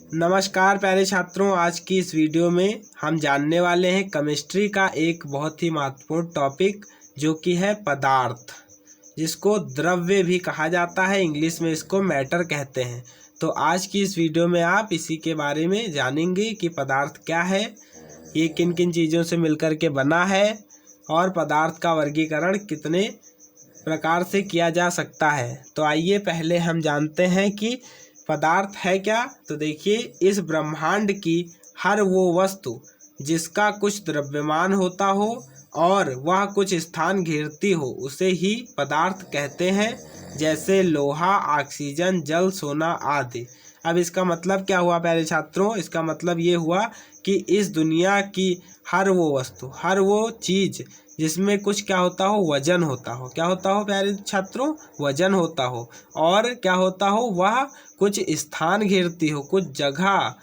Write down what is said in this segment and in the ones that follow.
नमस्कार प्यारे छात्रों, आज की इस वीडियो में हम जानने वाले हैं केमिस्ट्री का एक बहुत ही महत्वपूर्ण टॉपिक जो कि है पदार्थ, जिसको द्रव्य भी कहा जाता है। इंग्लिश में इसको मैटर कहते हैं। तो आज की इस वीडियो में आप इसी के बारे में जानेंगे कि पदार्थ क्या है, ये किन किन चीज़ों से मिलकर के बना है और पदार्थ का वर्गीकरण कितने प्रकार से किया जा सकता है। तो आइए पहले हम जानते हैं कि पदार्थ है क्या। तो देखिए, इस ब्रह्मांड की हर वो वस्तु जिसका कुछ द्रव्यमान होता हो और वह कुछ स्थान घेरती हो उसे ही पदार्थ कहते हैं, जैसे लोहा, ऑक्सीजन, जल, सोना आदि। अब इसका मतलब क्या हुआ प्यारे छात्रों? इसका मतलब ये हुआ कि इस दुनिया की हर वो वस्तु, हर वो चीज़ जिसमें कुछ क्या होता हो, वजन होता हो। क्या होता हो प्यारे छात्रों? वजन होता हो। और क्या होता हो, वह कुछ स्थान घेरती हो, कुछ जगह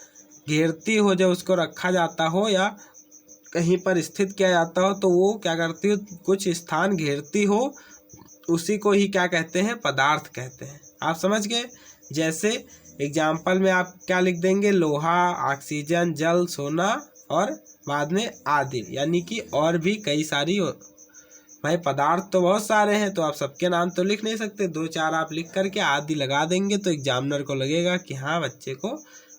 घेरती हो, जब उसको रखा जाता हो या कहीं पर स्थित किया जाता हो तो वो क्या करती हो, कुछ स्थान घेरती हो, उसी को ही क्या कहते हैं? पदार्थ कहते हैं। आप समझ गए? जैसे एग्जाम्पल में आप क्या लिख देंगे? लोहा, ऑक्सीजन, जल, सोना और बाद में आदि, यानी कि और भी कई सारी भाई पदार्थ तो बहुत सारे हैं, तो आप सबके नाम तो लिख नहीं सकते। दो चार आप लिख करके आदि लगा देंगे तो एग्जामिनर को लगेगा कि हाँ, बच्चे को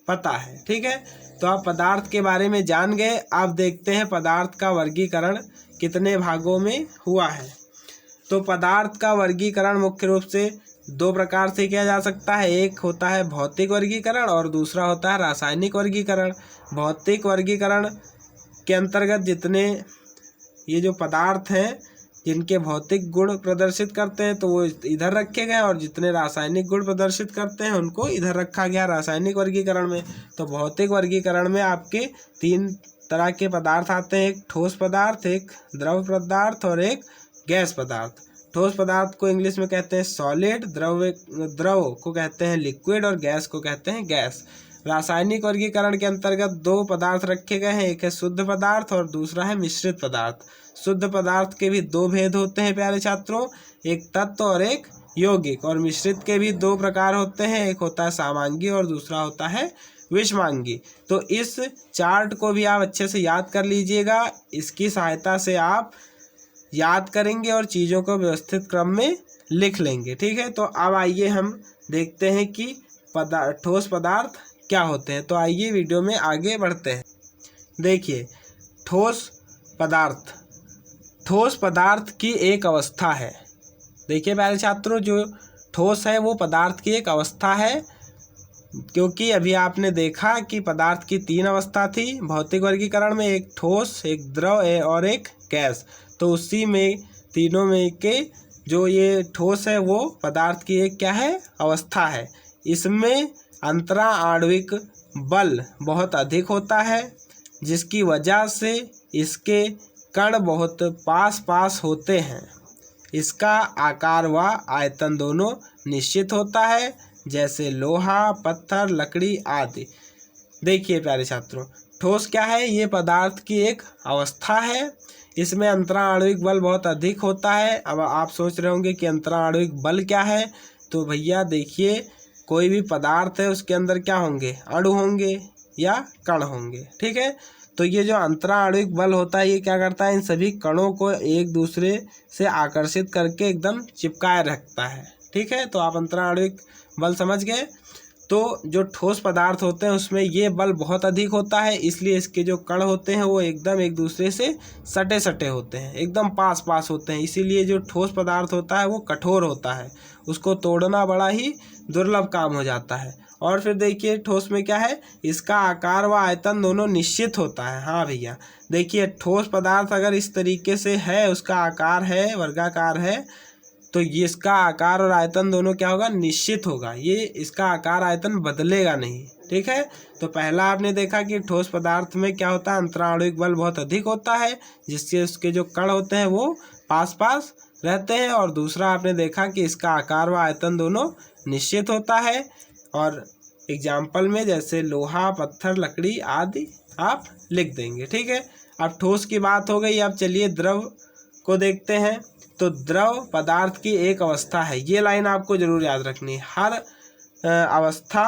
पता है। ठीक है, तो आप पदार्थ के बारे में जान गए। आप देखते हैं पदार्थ का वर्गीकरण कितने भागों में हुआ है। तो पदार्थ का वर्गीकरण मुख्य रूप से दो प्रकार से किया जा सकता है। एक होता है भौतिक वर्गीकरण और दूसरा होता है रासायनिक वर्गीकरण। भौतिक वर्गीकरण के अंतर्गत जितने ये जो पदार्थ हैं जिनके भौतिक गुण प्रदर्शित करते हैं तो वो इधर रखे गए, और जितने रासायनिक गुण प्रदर्शित करते हैं उनको इधर रखा गया रासायनिक वर्गीकरण में। तो भौतिक वर्गीकरण में आपके तीन तरह के पदार्थ आते हैं, एक ठोस पदार्थ, एक द्रव पदार्थ और एक गैस पदार्थ। ठोस पदार्थ को इंग्लिश में कहते हैं सॉलिड, द्रव को कहते हैं लिक्विड और गैस को कहते हैं गैस। रासायनिक वर्गीकरण के अंतर्गत दो पदार्थ रखे गए हैं, एक है शुद्ध पदार्थ और दूसरा है मिश्रित पदार्थ। शुद्ध पदार्थ के भी दो भेद होते हैं प्यारे छात्रों, एक तत्व और एक यौगिक। और मिश्रित के भी दो प्रकार होते हैं, एक होता है सामांगी और दूसरा होता है विषमांगी। तो इस चार्ट को भी आप अच्छे से याद कर लीजिएगा, इसकी सहायता से आप याद करेंगे और चीज़ों को व्यवस्थित क्रम में लिख लेंगे। ठीक है, तो अब आइए हम देखते हैं कि ठोस पदार्थ क्या होते हैं। तो आइए वीडियो में आगे बढ़ते हैं। देखिए, ठोस पदार्थ, ठोस पदार्थ की एक अवस्था है। देखिए प्यारे छात्रों, जो ठोस है वो पदार्थ की एक अवस्था है, क्योंकि अभी आपने देखा कि पदार्थ की तीन अवस्था थी भौतिक वर्गीकरण में, एक ठोस, एक द्रव और एक गैस। तो उसी में तीनों में के जो ये ठोस है वो पदार्थ की एक क्या है? अवस्था है। इसमें अंतरा आणविक बल बहुत अधिक होता है, जिसकी वजह से इसके कण बहुत पास पास होते हैं। इसका आकार व आयतन दोनों निश्चित होता है, जैसे लोहा, पत्थर, लकड़ी आदि। देखिए प्यारे छात्रों, ठोस क्या है? ये पदार्थ की एक अवस्था है। इसमें अंतराणविक बल बहुत अधिक होता है। अब आप सोच रहे होंगे कि अंतराणविक बल क्या है? तो भैया देखिए, कोई भी पदार्थ है उसके अंदर क्या होंगे? अणु होंगे या कण होंगे। ठीक है, तो ये जो अंतराणविक बल होता है ये क्या करता है? इन सभी कणों को एक दूसरे से आकर्षित करके एकदम चिपकाए रखता है। ठीक है, तो आप अंतराणविक बल समझ गए। तो जो ठोस पदार्थ होते हैं उसमें ये बल बहुत अधिक होता है, इसलिए इसके जो कण होते हैं वो एकदम एक दूसरे से सटे सटे होते हैं, एकदम पास पास होते हैं। इसीलिए जो ठोस पदार्थ होता है वो कठोर होता है, उसको तोड़ना बड़ा ही दुर्लभ काम हो जाता है। और फिर देखिए, ठोस में क्या है? इसका आकार व आयतन दोनों निश्चित होता है। हाँ भैया, देखिए ठोस पदार्थ अगर इस तरीके से है, उसका आकार है वर्गाकार है, तो ये इसका आकार और आयतन दोनों क्या होगा? निश्चित होगा। ये इसका आकार आयतन बदलेगा नहीं। ठीक है, तो पहला आपने देखा कि ठोस पदार्थ में क्या होता है? अंतराणविक बल बहुत अधिक होता है, जिससे उसके जो कण होते हैं वो पास पास रहते हैं। और दूसरा आपने देखा कि इसका आकार व आयतन दोनों निश्चित होता है। और एग्जाम्पल में जैसे लोहा, पत्थर, लकड़ी आदि आप लिख देंगे। ठीक है, अब ठोस की बात हो गई। अब चलिए द्रव को देखते हैं। तो द्रव पदार्थ की एक अवस्था है, ये लाइन आपको जरूर याद रखनी है। हर अवस्था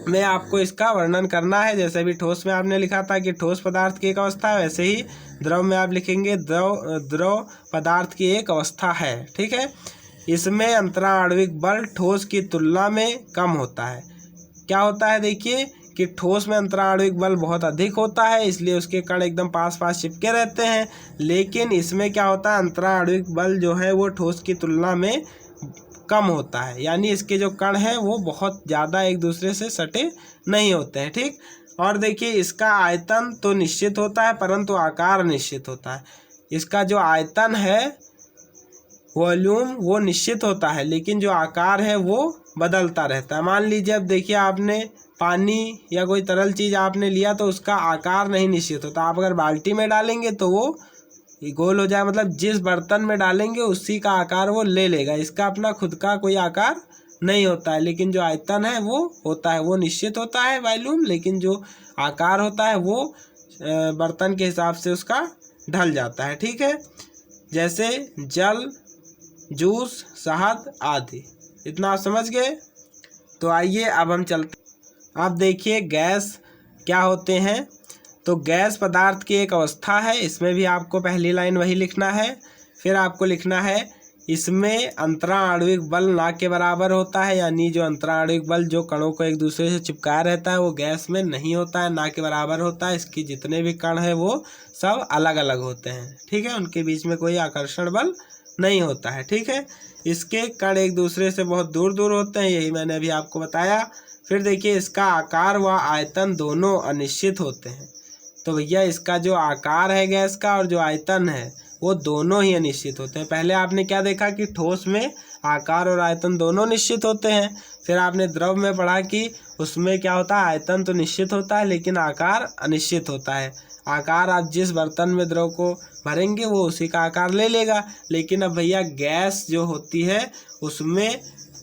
में आपको इसका वर्णन करना है। जैसे भी ठोस में आपने लिखा था कि ठोस पदार्थ की एक अवस्था है, वैसे ही द्रव में आप लिखेंगे द्रव पदार्थ की एक अवस्था है। ठीक है, इसमें अंतराणविक बल ठोस की तुलना में कम होता है। क्या होता है, देखिए कि ठोस में अंतराणविक बल बहुत अधिक होता है, इसलिए उसके कण एकदम पास पास चिपके रहते हैं। लेकिन इसमें क्या होता है, अंतराणविक बल जो है वो ठोस की तुलना में कम होता है, यानी इसके जो कण हैं वो बहुत ज़्यादा एक दूसरे से सटे नहीं होते हैं। ठीक, और देखिए इसका आयतन तो निश्चित होता है परंतु आकार निश्चित होता है। इसका जो आयतन है, वॉल्यूम, वो निश्चित होता है, लेकिन जो आकार है वो बदलता रहता है। मान लीजिए अब देखिए आपने पानी या कोई तरल चीज़ आपने लिया तो उसका आकार नहीं निश्चित होता। आप अगर बाल्टी में डालेंगे तो वो गोल हो जाए, मतलब जिस बर्तन में डालेंगे उसी का आकार वो ले लेगा। इसका अपना खुद का कोई आकार नहीं होता है, लेकिन जो आयतन है वो होता है, वो निश्चित होता है वॉल्यूम, लेकिन जो आकार होता है वो बर्तन के हिसाब से उसका ढल जाता है। ठीक है, जैसे जल, जूस, शहद आदि। इतना आप समझ गए। तो आइए अब हम चलते। अब देखिए गैस क्या होते हैं। तो गैस पदार्थ की एक अवस्था है, इसमें भी आपको पहली लाइन वही लिखना है। फिर आपको लिखना है इसमें अंतराणविक बल ना के बराबर होता है, यानी जो अंतराणविक बल जो कणों को एक दूसरे से चिपकाया रहता है वो गैस में नहीं होता है, ना के बराबर होता है। इसके जितने भी कण हैं वो सब अलग अलग होते हैं। ठीक है, उनके बीच में कोई आकर्षण बल नहीं होता है। ठीक है, इसके कण एक दूसरे से बहुत दूर दूर होते हैं, यही मैंने अभी आपको बताया। फिर देखिए इसका आकार व आयतन दोनों अनिश्चित होते हैं। तो भैया इसका जो आकार है गैस का और जो आयतन है वो दोनों ही अनिश्चित होते हैं। पहले आपने क्या देखा कि ठोस में आकार और आयतन दोनों निश्चित होते हैं। फिर आपने द्रव में पढ़ा कि उसमें क्या होता है, आयतन तो निश्चित होता है लेकिन आकार अनिश्चित होता है। आकार आप जिस बर्तन में द्रव को भरेंगे वो उसी का आकार ले लेगा। लेकिन अब भैया गैस जो होती है उसमें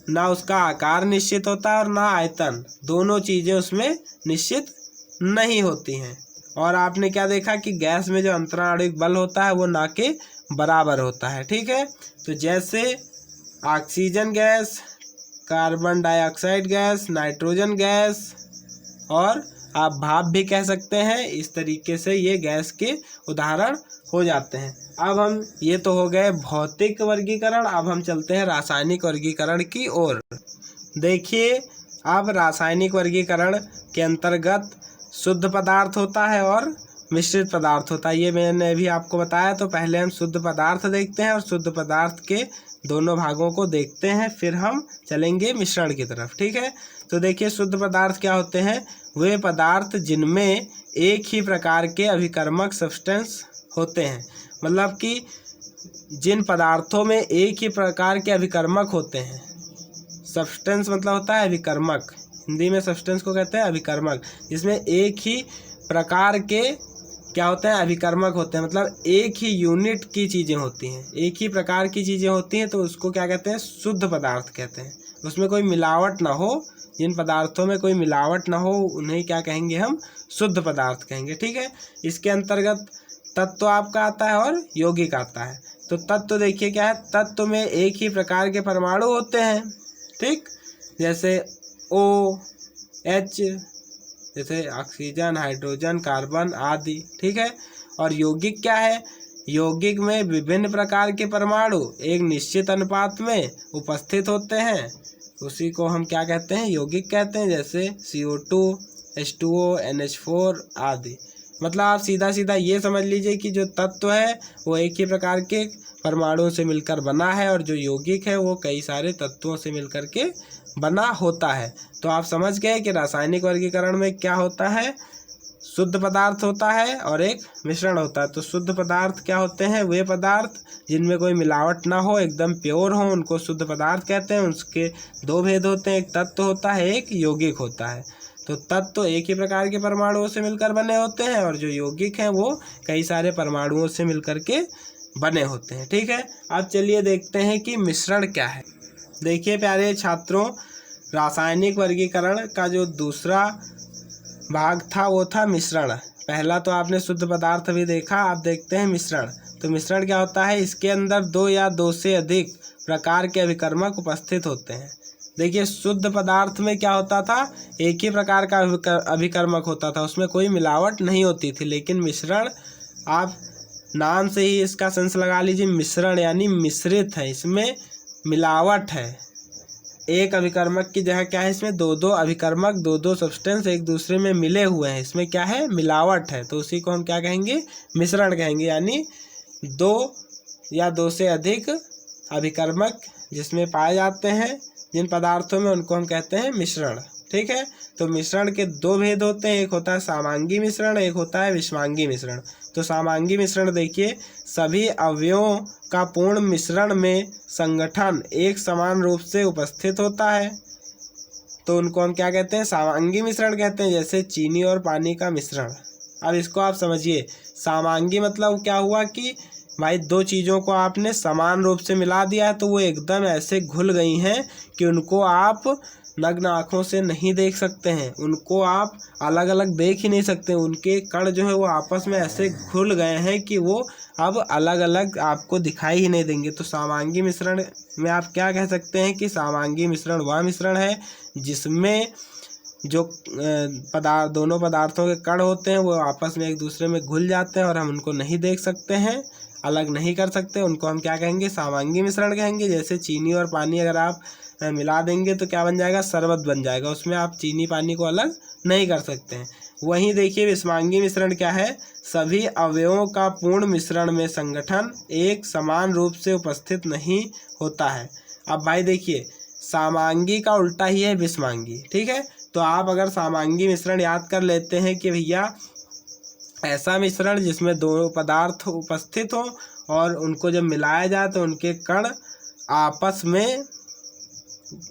ना उसका आकार निश्चित होता है और ना आयतन, दोनों चीज़ें उसमें निश्चित नहीं होती हैं। और आपने क्या देखा कि गैस में जो अंतराणविक बल होता है वो ना के बराबर होता है। ठीक है, तो जैसे oxygen gas, carbon dioxide gas, nitrogen gas, और आप भाप भी कह सकते हैं। इस तरीके से ये गैस के उदाहरण हो जाते हैं। अब हम, ये तो हो गए भौतिक वर्गीकरण, अब हम चलते हैं रासायनिक वर्गीकरण की ओर। देखिए अब रासायनिक वर्गीकरण के अंतर्गत शुद्ध पदार्थ होता है और मिश्रित पदार्थ होता है, ये मैंने अभी आपको बताया। तो पहले हम शुद्ध पदार्थ देखते हैं और शुद्ध पदार्थ के दोनों भागों को देखते हैं, फिर हम चलेंगे मिश्रण की तरफ। ठीक है, तो देखिए शुद्ध पदार्थ क्या होते हैं, वे पदार्थ जिनमें एक ही प्रकार के अभिकर्मक सब्सटेंस होते हैं। मतलब कि जिन पदार्थों में एक ही प्रकार के अभिकर्मक होते हैं। सब्सटेंस मतलब होता है अभिकर्मक, हिंदी में सब्सटेंस को कहते हैं अभिकर्मक, जिसमें एक ही प्रकार के क्या होते हैं, अभिकर्मक होते हैं। मतलब एक ही यूनिट की चीज़ें होती हैं, एक ही प्रकार की चीज़ें होती हैं, तो उसको क्या कहते हैं, शुद्ध पदार्थ कहते हैं। उसमें कोई मिलावट ना हो, जिन पदार्थों में कोई मिलावट ना हो उन्हें क्या कहेंगे, हम शुद्ध पदार्थ कहेंगे। ठीक है, इसके अंतर्गत तत्व आपका आता है और यौगिक आता है। तो तत्व देखिए क्या है, तत्व में एक ही प्रकार के परमाणु होते हैं। ठीक, जैसे OH, जैसे ऑक्सीजन, हाइड्रोजन, कार्बन आदि। ठीक है, और यौगिक क्या है, यौगिक में विभिन्न प्रकार के परमाणु एक निश्चित अनुपात में उपस्थित होते हैं, उसी को हम क्या कहते हैं, यौगिक कहते हैं। जैसे CO2, H2O, NH4 आदि। मतलब आप सीधा सीधा ये समझ लीजिए कि जो तत्व है वो एक ही प्रकार के परमाणुओं से मिलकर बना है और जो यौगिक है वो कई सारे तत्वों से मिलकर के बना होता है। तो आप समझ गए कि रासायनिक वर्गीकरण में क्या होता है, शुद्ध पदार्थ होता है और एक मिश्रण होता है। तो शुद्ध पदार्थ क्या होते हैं, वे पदार्थ जिनमें कोई मिलावट ना हो, एकदम प्योर हो, उनको शुद्ध पदार्थ कहते हैं। उसके दो भेद होते हैं, एक तत्व होता है, एक यौगिक होता है। तो तत्व एक ही प्रकार के परमाणुओं से मिलकर बने होते हैं और जो यौगिक हैं वो कई सारे परमाणुओं से मिलकर के बने होते हैं। ठीक है, अब चलिए देखते हैं कि मिश्रण क्या है। देखिए प्यारे छात्रों, रासायनिक वर्गीकरण का जो दूसरा भाग था वो था मिश्रण। पहला तो आपने शुद्ध पदार्थ भी देखा, अब देखते हैं मिश्रण। तो मिश्रण क्या होता है, इसके अंदर दो या दो से अधिक प्रकार के अभिकर्मक उपस्थित होते हैं। देखिए शुद्ध पदार्थ में क्या होता था, एक ही प्रकार का अभिकर्मक होता था, उसमें कोई मिलावट नहीं होती थी। लेकिन मिश्रण, आप नाम से ही इसका सेंस लगा लीजिए, मिश्रण यानी मिश्रित है, इसमें मिलावट है। एक अभिकर्मक की जगह क्या है, इसमें दो दो अभिकर्मक, दो दो सब्सटेंस एक दूसरे में मिले हुए हैं, इसमें क्या है, मिलावट है। तो उसी को हम क्या कहेंगे, मिश्रण कहेंगे। यानी दो या दो से अधिक अभिकर्मक जिसमें पाए जाते हैं जिन पदार्थों में, उनको हम कहते हैं मिश्रण। ठीक है, तो मिश्रण के दो भेद होते हैं, एक होता है समांगी मिश्रण, एक होता है विषमांगी मिश्रण। तो समांगी मिश्रण देखिए, सभी अवयवों का पूर्ण मिश्रण में संगठन एक समान रूप से उपस्थित होता है, तो उनको हम क्या कहते हैं, समांगी मिश्रण कहते हैं। जैसे चीनी और पानी का मिश्रण। अब इसको आप समझिए, समांगी मतलब क्या हुआ कि भाई दो चीज़ों को आपने समान रूप से मिला दिया है, तो वो एकदम ऐसे घुल गई हैं कि उनको आप नग्न आँखों से नहीं देख सकते हैं, उनको आप अलग अलग देख ही नहीं सकते। उनके कण जो है वो आपस में ऐसे घुल गए हैं कि वो अब अलग अलग आपको दिखाई ही नहीं देंगे। तो समांगी मिश्रण में आप क्या कह सकते हैं कि समांगी मिश्रण वह मिश्रण है जिसमें जो दोनों पदार्थों के कण होते हैं वो आपस में एक दूसरे में घुल जाते हैं और हम उनको नहीं देख सकते हैं, अलग नहीं कर सकते। उनको हम क्या कहेंगे, समांगी मिश्रण कहेंगे। जैसे चीनी और पानी अगर आप मिला देंगे तो क्या बन जाएगा, शरबत बन जाएगा, उसमें आप चीनी पानी को अलग नहीं कर सकते हैं। वहीं देखिए विषमांगी मिश्रण क्या है, सभी अवयवों का पूर्ण मिश्रण में संगठन एक समान रूप से उपस्थित नहीं होता है। अब भाई देखिए, समांगी का उल्टा ही है विषमांगी। ठीक है, तो आप अगर समांगी मिश्रण याद कर लेते हैं कि भैया ऐसा मिश्रण जिसमें दो पदार्थ उपस्थित हों और उनको जब मिलाया जाए तो उनके कण आपस में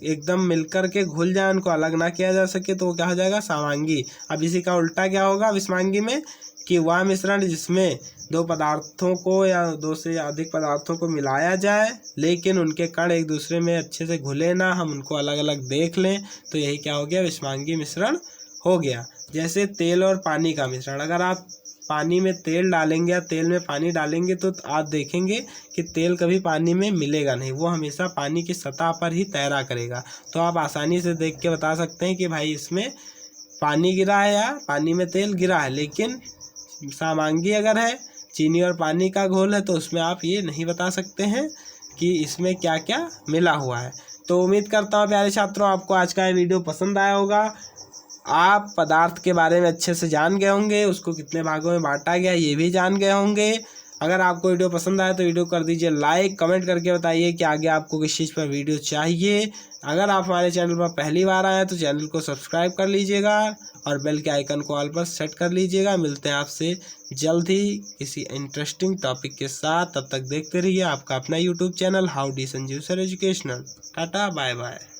एकदम मिलकर के घुल जाए, उनको अलग ना किया जा सके, तो वो क्या हो जाएगा, समांगी। अब इसी का उल्टा क्या होगा विषमांगी में, कि वह मिश्रण जिसमें दो पदार्थों को या दो से अधिक पदार्थों को मिलाया जाए लेकिन उनके कण एक दूसरे में अच्छे से घुले ना, हम उनको अलग अलग देख लें, तो यही क्या हो गया, विषमांगी मिश्रण हो गया। जैसे तेल और पानी का मिश्रण, अगर आप पानी में तेल डालेंगे या तेल में पानी डालेंगे तो आप देखेंगे कि तेल कभी पानी में मिलेगा नहीं, वो हमेशा पानी की सतह पर ही तैरा करेगा। तो आप आसानी से देख के बता सकते हैं कि भाई इसमें पानी गिरा है या पानी में तेल गिरा है। लेकिन समांगी अगर है, चीनी और पानी का घोल है, तो उसमें आप ये नहीं बता सकते हैं कि इसमें क्या क्या मिला हुआ है। तो उम्मीद करता हूँ प्यारे छात्रों आपको आज का ये वीडियो पसंद आया होगा। आप पदार्थ के बारे में अच्छे से जान गए होंगे, उसको कितने भागों में बांटा गया ये भी जान गए होंगे। अगर आपको वीडियो पसंद आए तो वीडियो कर दीजिए लाइक, कमेंट करके बताइए कि आगे आपको किस चीज़ पर वीडियो चाहिए। अगर आप हमारे चैनल पर पहली बार आए हैं तो चैनल को सब्सक्राइब कर लीजिएगा और बेल के आइकन को ऑल पर सेट कर लीजिएगा। मिलते हैं आपसे जल्द ही किसी इंटरेस्टिंग टॉपिक के साथ, तब तक देखते रहिए आपका अपना YouTube channel how D Sanjeev sir educational. Tata bye bye.